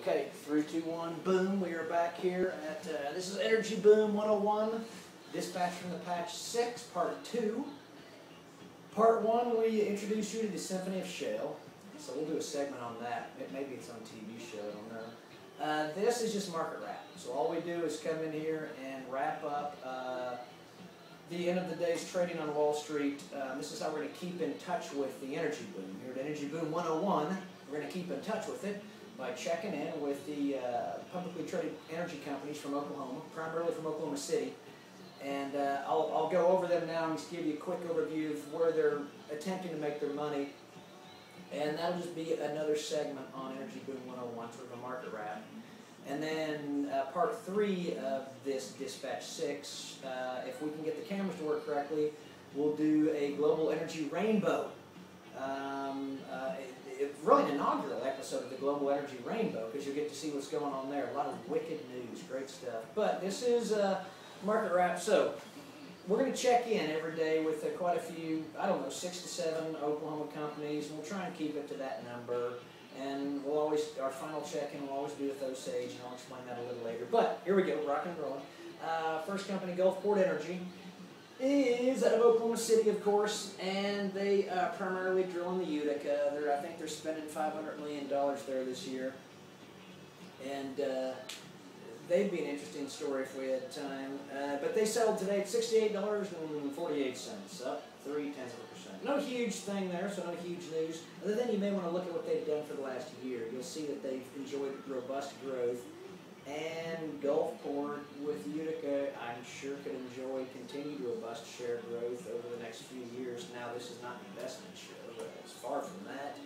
Okay, 3, 2, 1, boom. We are back here at, this is Energy Boom 101, dispatch from the patch 6, part 2. Part 1, we introduce you to the Symphony of Shale, so we'll do a segment on that. Maybe it's on a TV show, I don't know. This is just market wrap, so all we do is come in here and wrap up the end of the day's trading on Wall Street. This is how we're going to keep in touch with the Energy Boom. Here at Energy Boom 101, we're going to keep in touch with it by checking in with the publicly traded energy companies from Oklahoma, primarily from Oklahoma City. And I'll go over them now and just give you a quick overview of where they're attempting to make their money. And that'll just be another segment on Energy Boom 101, sort of a market wrap. And then part 3 of this Dispatch 6, if we can get the cameras to work correctly, we'll do a global energy rainbow. Really an inaugural episode of the Global Energy Rainbow, because you'll get to see what's going on there. A lot of wicked news, great stuff. But this is market wrap, so we're going to check in every day with quite a few, I don't know, 6 to 7 Oklahoma companies, and we'll try and keep it to that number. And we'll always, our final check-in we'll always do with Osage, and I'll explain that a little later. But here we go, rock and rolling. First company, Gulfport Energy, is out of Oklahoma City, of course, and they primarily drill in the Utica. I think they're spending $500 million there this year. And they'd be an interesting story if we had time. But they settled today at $68.48, up 0.3%. No huge thing there, so no huge news. Other than you may want to look at what they've done for the last year. You'll see that they've enjoyed robust growth. And Gulfport with Utica, I'm sure could enjoy continued robust share growth over the next few years. Now, this is not an investment show, it's far from that.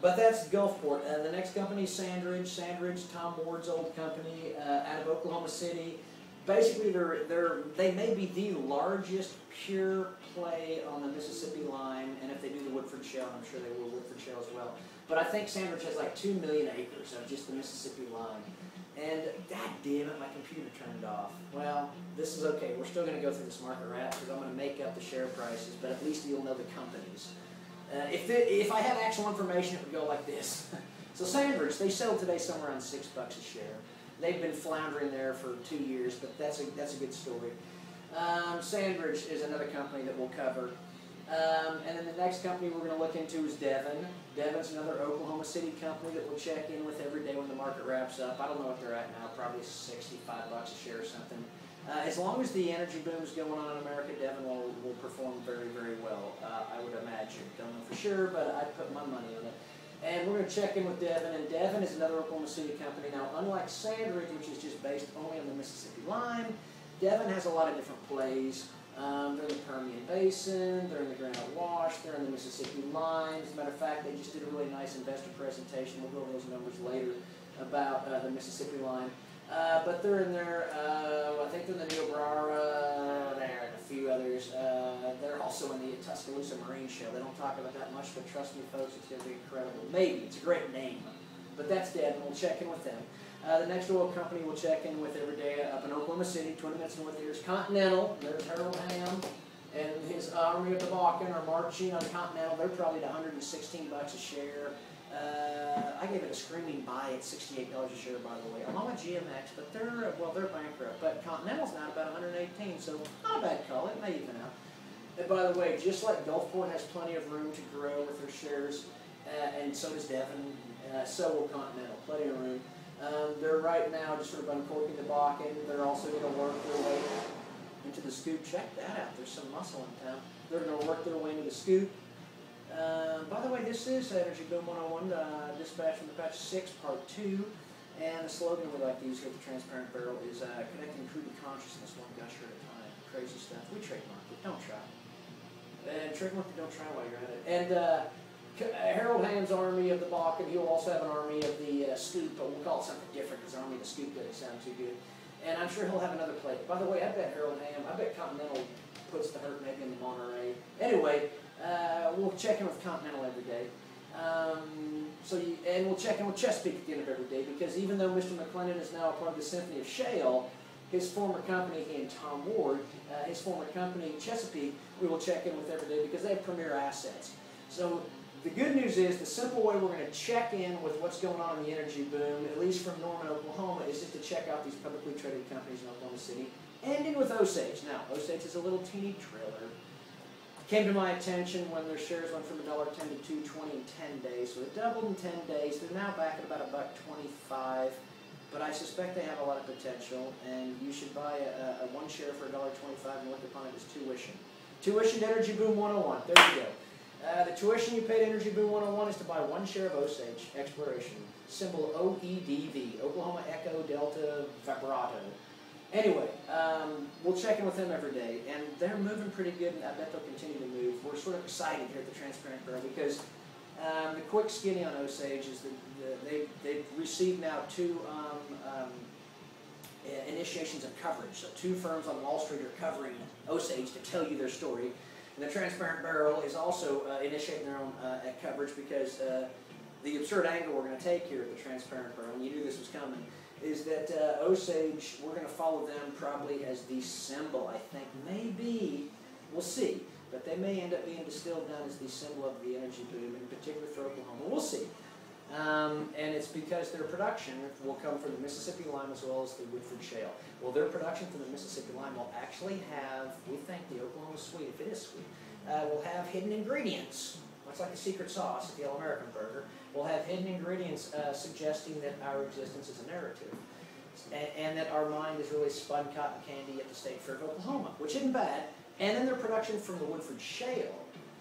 But that's Gulfport. The next company is Sandridge. Sandridge, Tom Ward's old company, out of Oklahoma City. Basically, they may be the largest pure play on the Mississippi line, and if they do the Woodford Shale, I'm sure they will Woodford Shale as well. But I think Sandridge has like 2 million acres of just the Mississippi line. And god damn it, my computer turned off. Well, this is okay. We're still going to go through this market wrap because I'm going to make up the share prices, but at least you'll know the companies. If I had actual information, it would go like this. So Sandridge, they settled today somewhere around $6 a share. They've been floundering there for 2 years, but that's a good story. Sandridge is another company that we'll cover. And then the next company we're going to look into is Devon. Devon's another Oklahoma City company that we'll check in with every day when the market wraps up. I don't know what they're at now, probably $65 a share or something. As long as the energy boom's going on in America, Devon will perform very, very well, I would imagine. Don't know for sure, but I'd put my money on it. And we're going to check in with Devon, and Devon is another Oklahoma City company. Now, unlike Sandridge, which is just based only on the Mississippi line, Devon has a lot of different plays. They're in the Permian Basin, they're in the Granite Wash, they're in the Mississippi line. As a matter of fact, they just did a really nice investor presentation. We'll go over those numbers later about the Mississippi line. But they're in there, I think they're in the Niobrara, there, and a few others. They're also in the Tuscaloosa Marine Shale. They don't talk about that much, but trust me, folks, it's going to be incredible. Maybe. It's a great name. But that's Devon. We'll check in with them. The next oil company we'll check in with every day up in Oklahoma City, 20 minutes north here, is Continental. There's Harold Ham and his Army of the Bakken are marching on Continental. They're probably at $116 a share. I gave it a screaming buy at $68 a share, by the way. Along with GMX, but they're bankrupt. But Continental's now about $118, so not a bad call. It may even out. And by the way, just like Gulfport has plenty of room to grow with their shares, and so does Devon, so will Continental. Plenty of room. They're right now just sort of uncorking the Bakken. They're also going to work their way into the scoop. Check that out. There's some muscle in town. They're going to work their way into the scoop. By the way, this is Energy Boom 101, dispatch from the patch 6, part 2. And the slogan we like to use here at the Transparent Barrel is connecting crude to consciousness, one gusher at a time. Crazy stuff. We trademark it. Don't try. And trademark it, don't try while you're at it. And Harold Ham's Army of the Bakken, he'll also have an Army of the Scoop, but we'll call it something different because Army of the Scoop doesn't sound too good. And I'm sure he'll have another play. By the way, I bet Harold Ham, I bet Continental puts the hurt maybe in the Monterey. Anyway, we'll check in with Continental every day. And we'll check in with Chesapeake at the end of every day, because even though Mr. McClendon is now a part of the Symphony of Shale, his former company, he and Tom Ward, his former company, Chesapeake, we will check in with every day because they have premier assets. So the good news is the simple way we're going to check in with what's going on in the energy boom, at least from Norman, Oklahoma, is just to check out these publicly traded companies in Oklahoma City, ending with Osage. Now, Osage is a little teeny trailer. Came to my attention when their shares went from $1.10 to $2.20 in 10 days. So it doubled in 10 days. They're now back at about $1.25. But I suspect they have a lot of potential, and you should buy a one share for $1.25 and look upon it as tuition. Tuition to Energy Boom 101. There you go. The tuition you pay to Energy Boom 101 is to buy one share of Osage Exploration. Symbol OEDV, Oklahoma Echo Delta Vibrato. Anyway, we'll check in with them every day, and they're moving pretty good, and I bet they'll continue to move. We're sort of excited here at the Transparent Barrel because the quick skinny on Osage is that they've received now two initiations of coverage. So two firms on Wall Street are covering Osage to tell you their story. And the Transparent Barrel is also initiating their own coverage because the absurd angle we're going to take here at the Transparent Barrel, and you knew this was coming, is that Osage, we're going to follow them probably as the symbol, I think. Maybe, we'll see, but they may end up being distilled down as the symbol of the energy boom, in particular for Oklahoma. We'll see. And it's because their production will come from the Mississippi Lime as well as the Woodford Shale. Well, their production from the Mississippi Lime will actually have, we think the Oklahoma Sweet, if it is sweet, will have hidden ingredients, much like the secret sauce at the All-American Burger, will have hidden ingredients suggesting that our existence is a narrative. And that our mind is really spun cotton candy at the State Fair of Oklahoma, which isn't bad. And then their production from the Woodford Shale,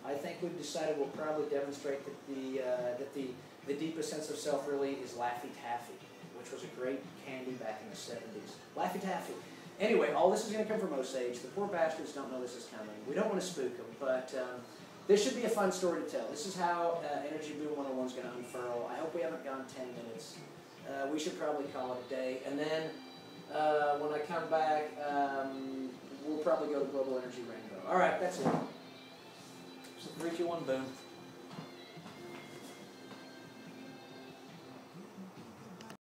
I think we've decided will probably demonstrate that the deepest sense of self really is Laffy Taffy, which was a great candy back in the 70s. Laffy Taffy. Anyway, all this is going to come from Osage. The poor bastards don't know this is coming. We don't want to spook them, but this should be a fun story to tell. This is how Energy Boom 101 is going to unfurl. I hope we haven't gone 10 minutes. We should probably call it a day. And then when I come back, we'll probably go to Global Energy Rainbow. All right, that's it. So 3, 2, 1, boom.